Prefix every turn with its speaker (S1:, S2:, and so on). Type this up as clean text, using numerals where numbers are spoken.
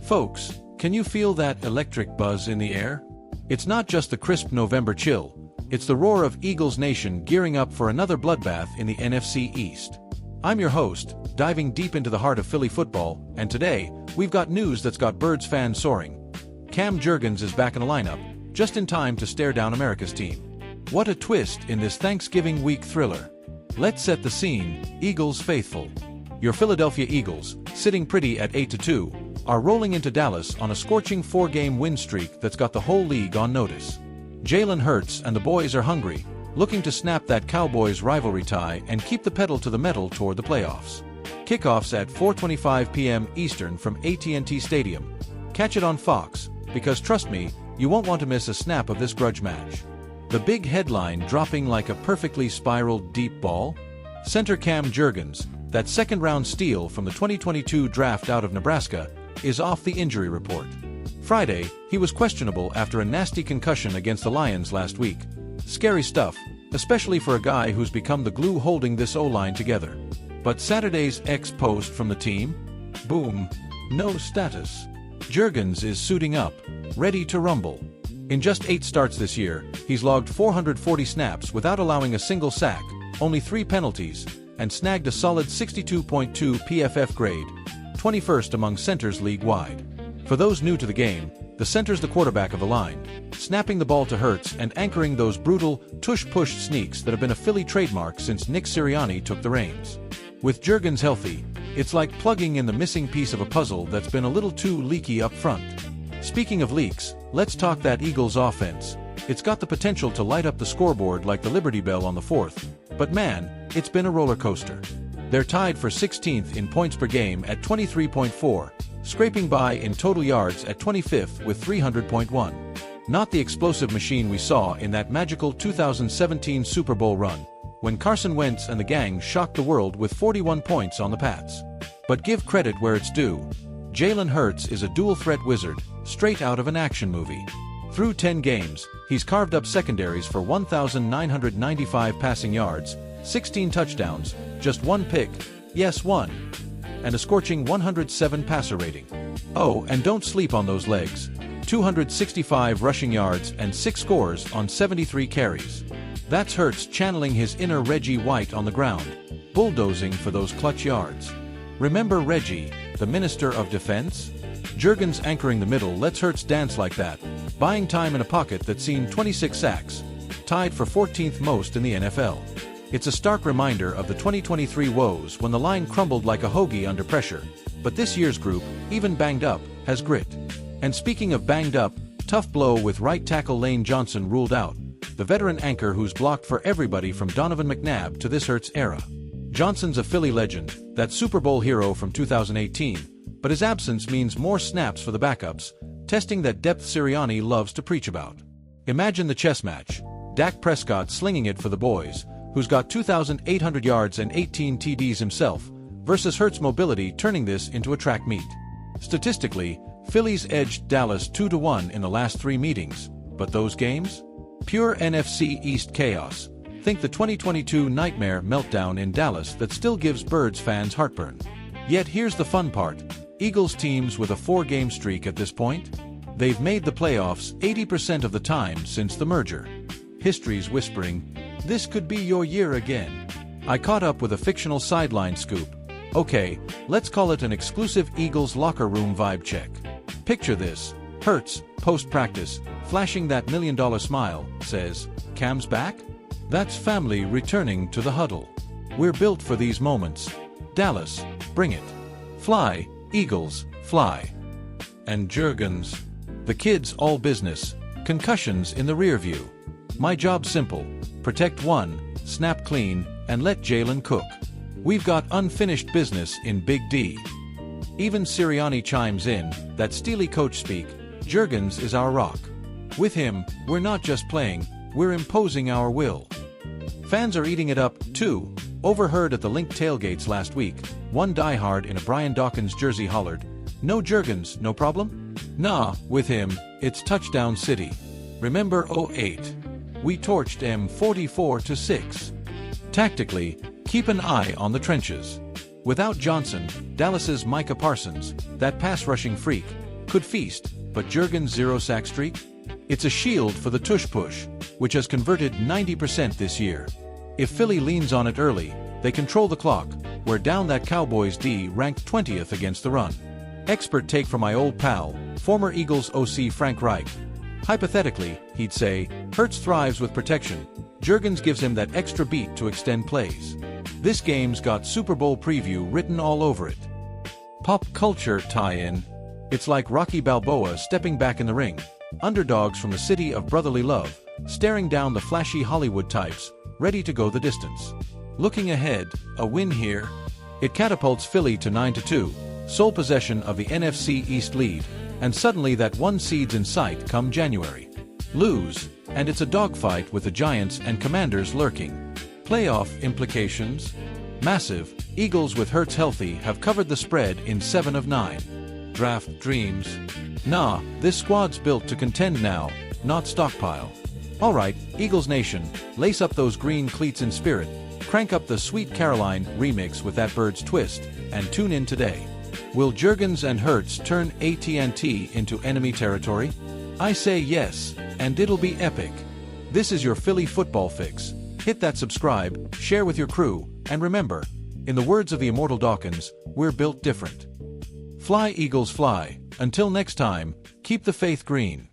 S1: Folks, can you feel that electric buzz in the air? It's not just the crisp November chill, it's the roar of Eagles Nation gearing up for another bloodbath in the NFC East. I'm your host, diving deep into the heart of Philly football, and today, we've got news that's got Birds fans soaring. Cam Jurgens is back in the lineup, just in time to stare down America's team. What a twist in this Thanksgiving week thriller. Let's set the scene, Eagles faithful. Your Philadelphia Eagles, sitting pretty at 8-2, are rolling into Dallas on a scorching 4-game win streak that's got the whole league on notice. Jalen Hurts and the boys are hungry, looking to snap that Cowboys rivalry tie and keep the pedal to the metal toward the playoffs. Kickoffs at 4:25 p.m. Eastern from AT&T Stadium. Catch it on Fox, because trust me, you won't want to miss a snap of this grudge match. The big headline dropping like a perfectly spiraled deep ball? Center Cam Jurgens, that second-round steal from the 2022 draft out of Nebraska, is off the injury report. Friday, he was questionable after a nasty concussion against the Lions last week. Scary stuff, especially for a guy who's become the glue holding this O-line together. But Saturday's X-post from the team? Boom. No status. Jurgens is suiting up, ready to rumble. In just 8 starts this year, he's logged 440 snaps without allowing a single sack, only 3 penalties, and snagged a solid 62.2 PFF grade, 21st among centers league-wide. For those new to the game, the center's the quarterback of the line, snapping the ball to Hurts and anchoring those brutal, tush-push sneaks that have been a Philly trademark since Nick Sirianni took the reins. With Jurgens healthy, it's like plugging in the missing piece of a puzzle that's been a little too leaky up front. Speaking of leaks, let's talk that Eagles offense. It's got the potential to light up the scoreboard like the Liberty Bell on the 4th, but man, it's been a roller coaster. They're tied for 16th in points per game at 23.4, scraping by in total yards at 25th with 300.1. Not the explosive machine we saw in that magical 2017 Super Bowl run, when Carson Wentz and the gang shocked the world with 41 points on the Pats. But give credit where it's due. Jalen Hurts is a dual-threat wizard, straight out of an action movie. Through 10 games, he's carved up secondaries for 1,995 passing yards, 16 touchdowns, just 1 pick, yes 1, and a scorching 107 passer rating. Oh, and don't sleep on those legs. 265 rushing yards and 6 scores on 73 carries. That's Hurts channeling his inner Reggie White on the ground, bulldozing for those clutch yards. Remember Reggie, the Minister of Defense? Jurgens anchoring the middle lets Hurts dance like that, buying time in a pocket that's seen 26 sacks, tied for 14th most in the NFL. It's a stark reminder of the 2023 woes when the line crumbled like a hoagie under pressure, but this year's group, even banged up, has grit. And speaking of banged up, tough blow with right tackle Lane Johnson ruled out, the veteran anchor who's blocked for everybody from Donovan McNabb to this Hurts era. Johnson's a Philly legend, that Super Bowl hero from 2018, but his absence means more snaps for the backups, testing that depth Sirianni loves to preach about. Imagine the chess match, Dak Prescott slinging it for the boys, who's got 2,800 yards and 18 TDs himself, versus Hurts' mobility turning this into a track meet. Statistically, Philly's edged Dallas 2-1 in the last 3 meetings, but those games? Pure NFC East chaos. Think the 2022 nightmare meltdown in Dallas that still gives Birds fans heartburn. Yet here's the fun part. Eagles teams with a 4-game streak at this point? They've made the playoffs 80% of the time since the merger. History's whispering, this could be your year again. I caught up with a fictional sideline scoop. Okay, let's call it an exclusive Eagles locker room vibe check. Picture this. Hurts, post-practice, flashing that $1 million smile, says, "Cam's back?" That's family returning to the huddle. We're built for these moments. Dallas, bring it. Fly, Eagles, fly. And Jurgens. The kid's all business. Concussions in the rear view. My job simple. Protect 1, snap clean, and let Jalen cook. We've got unfinished business in Big D. Even Sirianni chimes in, that steely coach speak, Jurgens is our rock. With him, we're not just playing, we're imposing our will. Fans are eating it up, too. Overheard at the Link tailgates last week, one diehard in a Brian Dawkins jersey hollered, "No Jurgens, no problem?" Nah, with him, it's touchdown city. Remember '08? We torched M 44-6. Tactically, keep an eye on the trenches. Without Johnson, Dallas's Micah Parsons, that pass-rushing freak, could feast, but Jurgen's zero-sack streak? It's a shield for the tush-push, which has converted 90% this year. If Philly leans on it early, they control the clock, wear down that Cowboys D ranked 20th against the run. Expert take from my old pal, former Eagles OC Frank Reich. Hypothetically, he'd say, Hurts thrives with protection. Jurgens gives him that extra beat to extend plays. This game's got Super Bowl preview written all over it. Pop culture tie-in. It's like Rocky Balboa stepping back in the ring. Underdogs from the city of brotherly love, staring down the flashy Hollywood types, ready to go the distance. Looking ahead, a win here. It catapults Philly to 9-2, sole possession of the NFC East lead, and suddenly that one seed's in sight come January. Lose, and it's a dogfight with the Giants and Commanders lurking. Playoff implications? Massive. Eagles with Hurts healthy have covered the spread in 7 of 9. Draft dreams? Nah, this squad's built to contend now, not stockpile. Alright, Eagles Nation, lace up those green cleats in spirit, crank up the Sweet Caroline remix with that bird's twist, and tune in today. Will Jurgens and Hurts turn AT&T into enemy territory? I say yes, and it'll be epic. This is your Philly football fix. Hit that subscribe, share with your crew, and remember, in the words of the immortal Dawkins, we're built different. Fly Eagles fly. Until next time, keep the faith green.